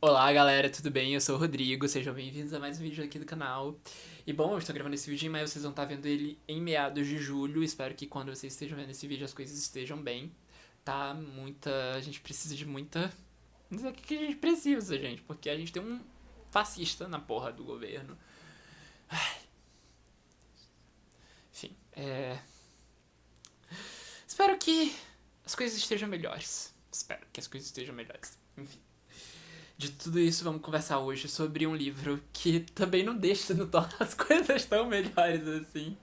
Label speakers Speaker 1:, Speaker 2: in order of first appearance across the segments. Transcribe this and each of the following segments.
Speaker 1: Olá galera, tudo bem? Eu sou o Rodrigo, sejam bem-vindos a mais um vídeo aqui do canal. E bom, eu estou gravando esse vídeo, mas vocês vão estar vendo ele em meados de julho. Espero que quando vocês estejam vendo esse vídeo as coisas estejam bem. Tá? A gente precisa de muita. Não sei o que a gente precisa, gente, porque a gente tem um fascista na porra do governo. Enfim, espero que as coisas estejam melhores. Espero que as coisas estejam melhores. Enfim. De tudo isso, vamos conversar hoje sobre um livro que também não torna as coisas tão melhores assim.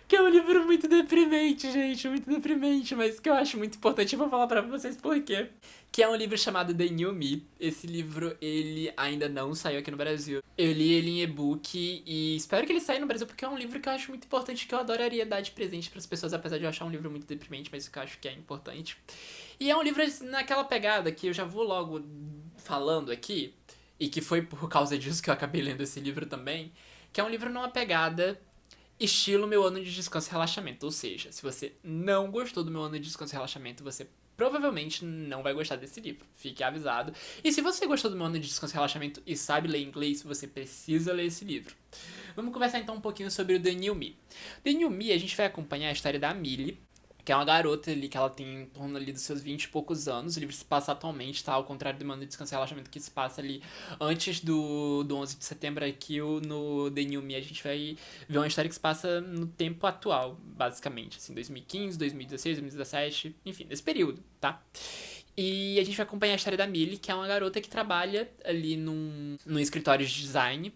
Speaker 1: Que é um livro muito deprimente, gente, muito deprimente, mas que eu acho muito importante. Eu vou falar pra vocês por quê. Que é um livro chamado The New Me. Esse livro, ele ainda não saiu aqui no Brasil. Eu li ele em e-book e espero que ele saia no Brasil porque é um livro que eu acho muito importante, que eu adoraria dar de presente pras pessoas, apesar de eu achar um livro muito deprimente, mas que eu acho que é importante. E é um livro naquela pegada que eu já vou logo falando aqui, e que foi por causa disso que eu acabei lendo esse livro também, que é um livro numa pegada estilo Meu Ano de Descanso e Relaxamento. Ou seja, se você não gostou do Meu Ano de Descanso e Relaxamento, você provavelmente não vai gostar desse livro. Fique avisado. E se você gostou do Meu Ano de Descanso e Relaxamento e sabe ler inglês, você precisa ler esse livro. Vamos conversar então um pouquinho sobre o The New Me. The New Me, a gente vai acompanhar a história da Millie, que é uma garota ali que ela tem em torno ali dos seus 20 e poucos anos. O livro se passa atualmente, tá? Ao contrário do Mano de Descanso e Relaxamento, que se passa ali antes do 11 de setembro. Aqui no The New Me a gente vai ver uma história que se passa no tempo atual, basicamente. Assim, 2015, 2016, 2017, enfim, nesse período, tá? E a gente vai acompanhar a história da Millie, que é uma garota que trabalha ali num escritório de design.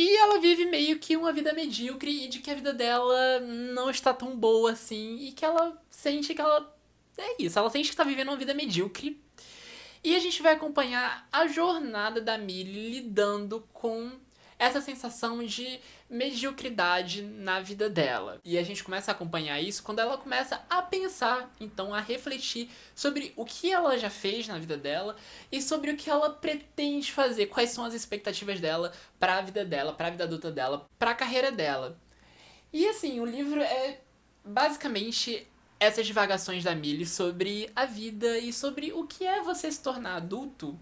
Speaker 1: E ela vive meio que uma vida medíocre e de que a vida dela não está tão boa assim. E que ela sente que ela. É isso, ela sente que está vivendo uma vida medíocre. E a gente vai acompanhar a jornada da Millie lidando com essa sensação de mediocridade na vida dela. E a gente começa a acompanhar isso quando ela começa a pensar, então a refletir sobre o que ela já fez na vida dela e sobre o que ela pretende fazer, quais são as expectativas dela para a vida dela, para a vida adulta dela, para a carreira dela. E assim, o livro é basicamente essas divagações da Millie sobre a vida e sobre o que é você se tornar adulto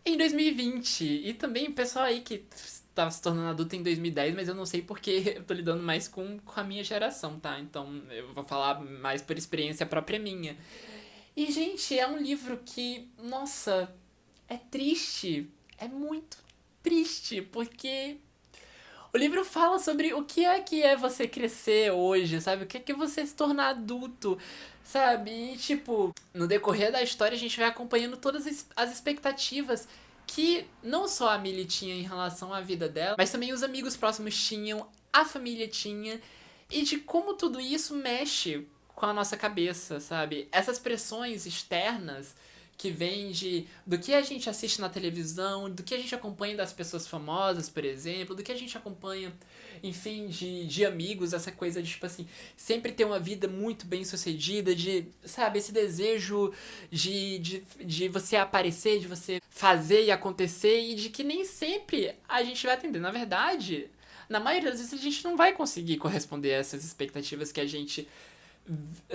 Speaker 1: em 2020. E também o pessoal aí que tava se tornando adulto em 2010, mas eu não sei porque eu tô lidando mais com a minha geração, tá? Então eu vou falar mais por experiência própria minha. E, gente, é um livro que, nossa, é triste. É muito triste, porque o livro fala sobre o que é você crescer hoje, sabe? O que é você se tornar adulto, sabe? E, tipo, no decorrer da história a gente vai acompanhando todas as expectativas que não só a Millie tinha em relação à vida dela, mas também os amigos próximos tinham, a família tinha, e de como tudo isso mexe com a nossa cabeça, sabe? Essas pressões externas que vem do que a gente assiste na televisão, do que a gente acompanha das pessoas famosas, por exemplo, do que a gente acompanha, enfim, de amigos, essa coisa de, tipo assim, sempre ter uma vida muito bem sucedida, de, sabe, esse desejo de você aparecer, de você fazer e acontecer, e de que nem sempre a gente vai atender. Na verdade, na maioria das vezes a gente não vai conseguir corresponder a essas expectativas que a gente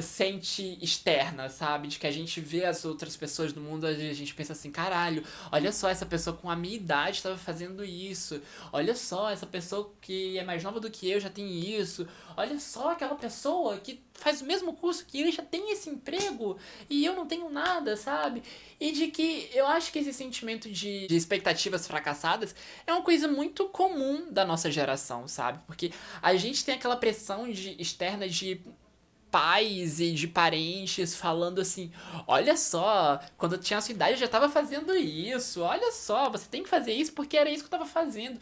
Speaker 1: sente externa, sabe? De que a gente vê as outras pessoas do mundo e a gente pensa assim, caralho, olha só, essa pessoa com a minha idade estava fazendo isso. Olha só, essa pessoa que é mais nova do que eu já tem isso. Olha só, aquela pessoa que faz o mesmo curso que eu já tem esse emprego e eu não tenho nada, sabe? E de que eu acho que esse sentimento de expectativas fracassadas é uma coisa muito comum da nossa geração, sabe? Porque a gente tem aquela pressão externa de pais e de parentes falando assim: olha só, quando eu tinha a sua idade eu já tava fazendo isso, olha só, você tem que fazer isso porque era isso que eu tava fazendo.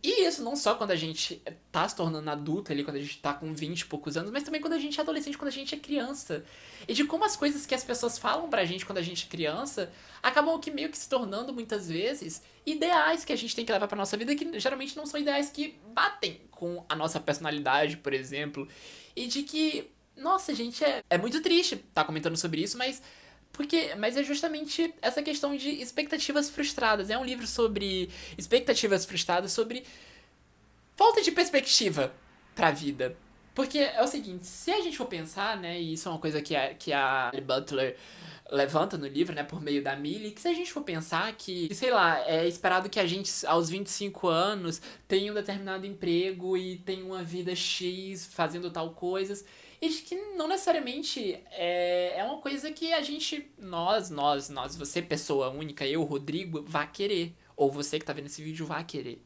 Speaker 1: E isso não só quando a gente tá se tornando adulto ali, quando a gente tá com 20 e poucos anos, mas também quando a gente é adolescente, quando a gente é criança. E de como as coisas que as pessoas falam pra gente quando a gente é criança acabam que meio que se tornando muitas vezes ideais que a gente tem que levar pra nossa vida, que geralmente não são ideais que batem com a nossa personalidade, por exemplo. E de que, nossa, gente, é muito triste estar comentando sobre isso, mas é justamente essa questão de expectativas frustradas. É um livro sobre expectativas frustradas, sobre falta de perspectiva pra vida. Porque é o seguinte, se a gente for pensar, né, e isso é uma coisa que a Ali Butler levanta no livro, né, por meio da Millie, que se a gente for pensar que, sei lá, é esperado que a gente, aos 25 anos, tenha um determinado emprego e tenha uma vida X fazendo tal coisas, e de que não necessariamente é uma coisa que a gente, nós, você, pessoa única, eu, Rodrigo, vá querer. Ou você que tá vendo esse vídeo vá querer.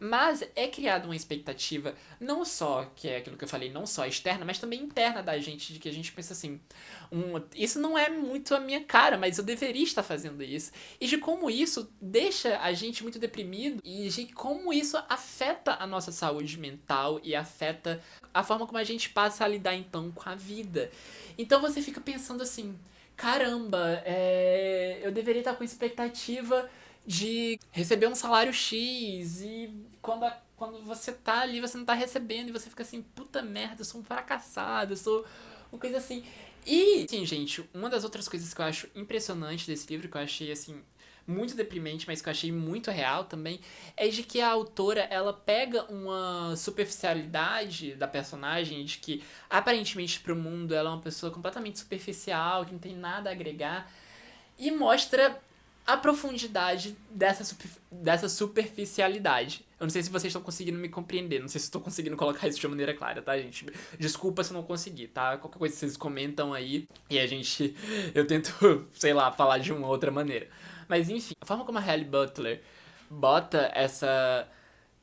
Speaker 1: Mas é criada uma expectativa, não só, que é aquilo que eu falei, não só externa, mas também interna da gente, de que a gente pensa assim, isso não é muito a minha cara, mas eu deveria estar fazendo isso. E de como isso deixa a gente muito deprimido e de como isso afeta a nossa saúde mental e afeta a forma como a gente passa a lidar então com a vida. Então você fica pensando assim, caramba, eu deveria estar com expectativa de receber um salário X e quando você tá ali, você não tá recebendo e você fica assim, puta merda, eu sou um fracassado, eu sou uma coisa assim. E, sim, gente, uma das outras coisas que eu acho impressionante desse livro, que eu achei, assim, muito deprimente, mas que eu achei muito real também, é de que a autora, ela pega uma superficialidade da personagem, de que, aparentemente, pro mundo, ela é uma pessoa completamente superficial, que não tem nada a agregar, e mostra a profundidade dessa superficialidade. Eu não sei se vocês estão conseguindo me compreender, não sei se estou conseguindo colocar isso de uma maneira clara, tá, gente? Desculpa se eu não conseguir, tá? Qualquer coisa vocês comentam aí e eu tento, sei lá, falar de uma outra maneira. Mas enfim, a forma como a Halle Butler bota essa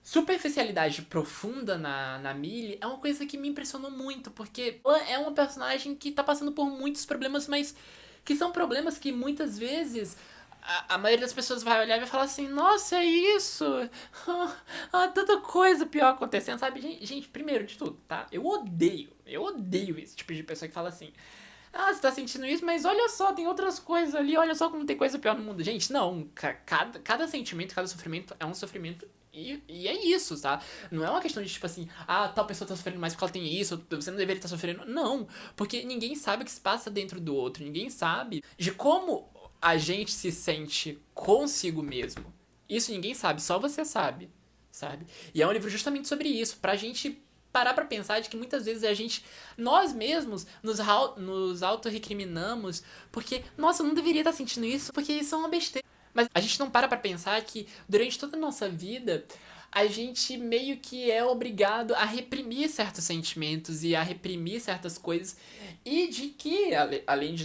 Speaker 1: superficialidade profunda na Millie é uma coisa que me impressionou muito, porque ela é uma personagem que tá passando por muitos problemas, mas que são problemas que muitas vezes a maioria das pessoas vai olhar e vai falar assim, nossa, é isso, tanta coisa pior acontecendo, sabe? Gente, primeiro de tudo, tá? Eu odeio esse tipo de pessoa que fala assim, você tá sentindo isso, mas olha só, tem outras coisas ali, olha só como tem coisa pior no mundo. Gente, não, cada sentimento, cada sofrimento é um sofrimento e é isso, tá? Não é uma questão de tipo assim, tal pessoa tá sofrendo mais porque ela tem isso, você não deveria estar sofrendo. Não, porque ninguém sabe o que se passa dentro do outro, ninguém sabe de como a gente se sente consigo mesmo. Isso ninguém sabe, só você sabe? E é um livro justamente sobre isso, pra gente parar pra pensar de que muitas vezes nós mesmos, nos auto-recriminamos porque, nossa, eu não deveria estar sentindo isso, porque isso é uma besteira. Mas a gente não para pra pensar que durante toda a nossa vida, a gente meio que é obrigado a reprimir certos sentimentos e a reprimir certas coisas. E de que, além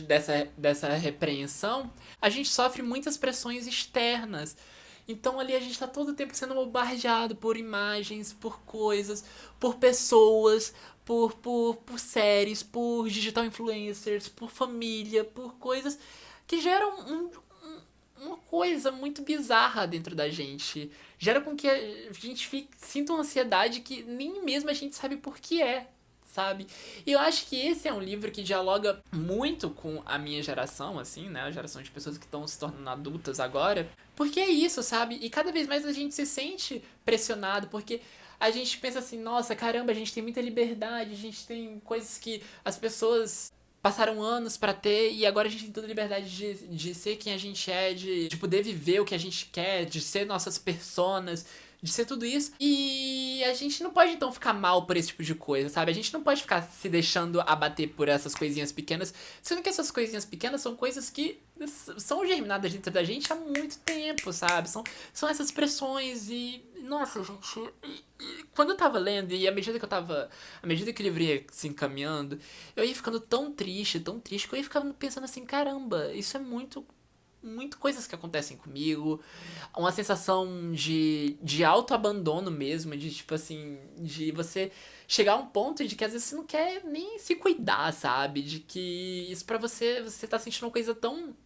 Speaker 1: dessa repreensão, a gente sofre muitas pressões externas. Então ali a gente tá todo o tempo sendo bombardeado por imagens, por coisas, por pessoas, por séries, por digital influencers, por família, por coisas que geram uma coisa muito bizarra dentro da gente. Gera com que a gente sinta uma ansiedade que nem mesmo a gente sabe por que é, sabe? E eu acho que esse é um livro que dialoga muito com a minha geração, assim, né? A geração de pessoas que estão se tornando adultas agora. Porque é isso, sabe? E cada vez mais a gente se sente pressionado, porque a gente pensa assim, nossa, caramba, a gente tem muita liberdade, a gente tem coisas que as pessoas passaram anos pra ter e agora a gente tem toda a liberdade de ser quem a gente é, de poder viver o que a gente quer, de ser nossas personas, de ser tudo isso. E a gente não pode então ficar mal por esse tipo de coisa, sabe? A gente não pode ficar se deixando abater por essas coisinhas pequenas, sendo que essas coisinhas pequenas são coisas que são germinadas dentro da gente há muito tempo, sabe? São essas pressões e... Nossa, gente... Quando eu tava lendo e à medida que o livro ia se encaminhando, eu ia ficando tão triste, que eu ia ficando pensando assim, caramba, isso é muito coisas que acontecem comigo, uma sensação de autoabandono mesmo, de tipo assim, de você chegar a um ponto de que às vezes você não quer nem se cuidar, sabe? De que isso pra você tá sentindo uma coisa tão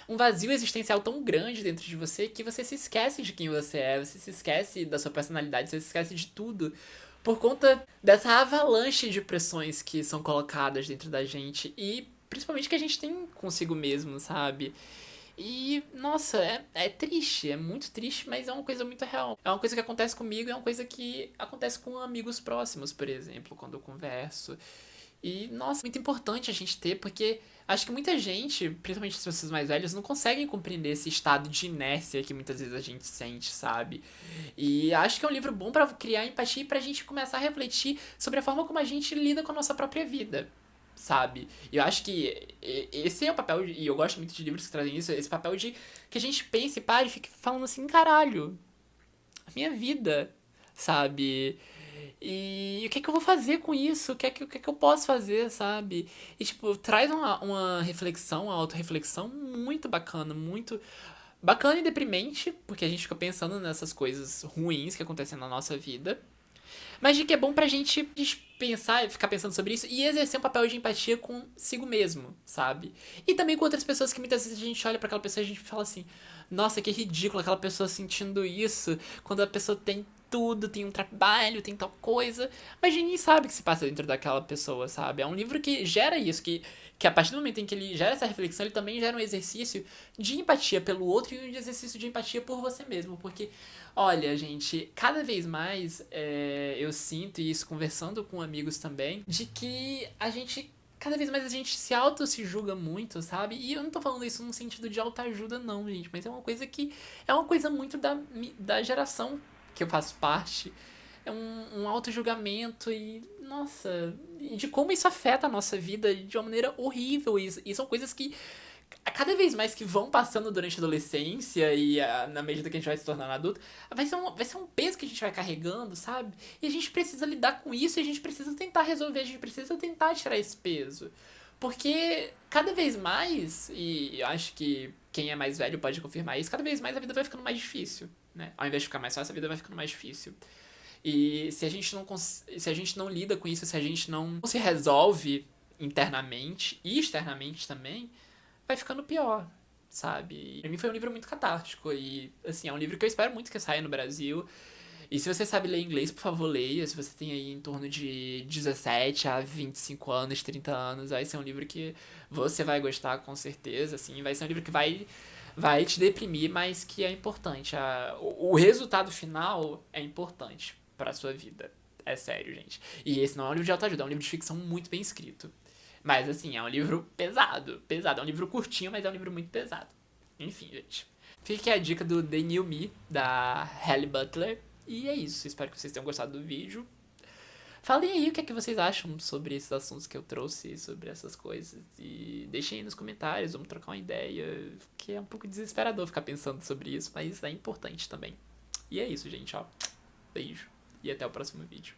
Speaker 1: um vazio existencial tão grande dentro de você que você se esquece de quem você é, você se esquece da sua personalidade, você se esquece de tudo. Por conta dessa avalanche de pressões que são colocadas dentro da gente e principalmente que a gente tem consigo mesmo, sabe? E, nossa, é triste, é muito triste, mas é uma coisa muito real. É uma coisa que acontece comigo, é uma coisa que acontece com amigos próximos, por exemplo, quando eu converso. E, nossa, é muito importante a gente ter, porque acho que muita gente, principalmente as pessoas mais velhas, não conseguem compreender esse estado de inércia que muitas vezes a gente sente, sabe? E acho que é um livro bom pra criar empatia e pra gente começar a refletir sobre a forma como a gente lida com a nossa própria vida, sabe? E eu acho que esse é o papel, e eu gosto muito de livros que trazem isso, esse papel de que a gente pense, pare e fique falando assim, caralho, a minha vida, sabe? E o que é que eu vou fazer com isso? O que é que eu posso fazer, sabe? E, tipo, traz uma reflexão, uma autorreflexão muito bacana, muito bacana e deprimente, porque a gente fica pensando nessas coisas ruins que acontecem na nossa vida. Mas de que é bom pra gente pensar e ficar pensando sobre isso e exercer um papel de empatia consigo mesmo, sabe? E também com outras pessoas que muitas vezes a gente olha pra aquela pessoa e a gente fala assim: nossa, que ridículo aquela pessoa sentindo isso, quando a pessoa tem tudo, tem um trabalho, tem tal coisa, mas a gente nem sabe o que se passa dentro daquela pessoa, sabe? É um livro que gera isso, que a partir do momento em que ele gera essa reflexão, ele também gera um exercício de empatia pelo outro e um exercício de empatia por você mesmo, porque, olha, gente, cada vez mais eu sinto isso conversando com amigos também, de que cada vez mais a gente se julga muito, sabe? E eu não tô falando isso num sentido de autoajuda, não, gente. Mas é uma coisa que. É uma coisa muito da geração que eu faço parte. É um auto-julgamento e. Nossa. E de como isso afeta a nossa vida de uma maneira horrível. E são coisas que a cada vez mais que vão passando durante a adolescência e na medida que a gente vai se tornando adulto, vai ser um peso que a gente vai carregando, sabe? E a gente precisa lidar com isso e a gente precisa tentar resolver, a gente precisa tentar tirar esse peso. Porque cada vez mais, e eu acho que quem é mais velho pode confirmar isso, cada vez mais a vida vai ficando mais difícil, né? Ao invés de ficar mais fácil, a vida vai ficando mais difícil. E se a gente não lida com isso, se a gente não se resolve internamente e externamente também, vai ficando pior, sabe? Pra mim foi um livro muito catártico e, assim, é um livro que eu espero muito que saia no Brasil. E se você sabe ler inglês, por favor, leia. Se você tem aí em torno de 17 a 25 anos, 30 anos, vai ser um livro que você vai gostar com certeza, assim. Vai ser um livro que vai te deprimir, mas que é importante. O resultado final é importante pra sua vida. É sério, gente. E esse não é um livro de autoajuda, é um livro de ficção muito bem escrito. Mas, assim, é um livro pesado, pesado. É um livro curtinho, mas é um livro muito pesado. Enfim, gente. Fica aqui a dica do The New Me, da Halle Butler. E é isso. Espero que vocês tenham gostado do vídeo. Falem aí o que é que vocês acham sobre esses assuntos que eu trouxe, sobre essas coisas. E deixem aí nos comentários, vamos trocar uma ideia. Que é um pouco desesperador ficar pensando sobre isso, mas é importante também. E é isso, gente, ó. Beijo. E até o próximo vídeo.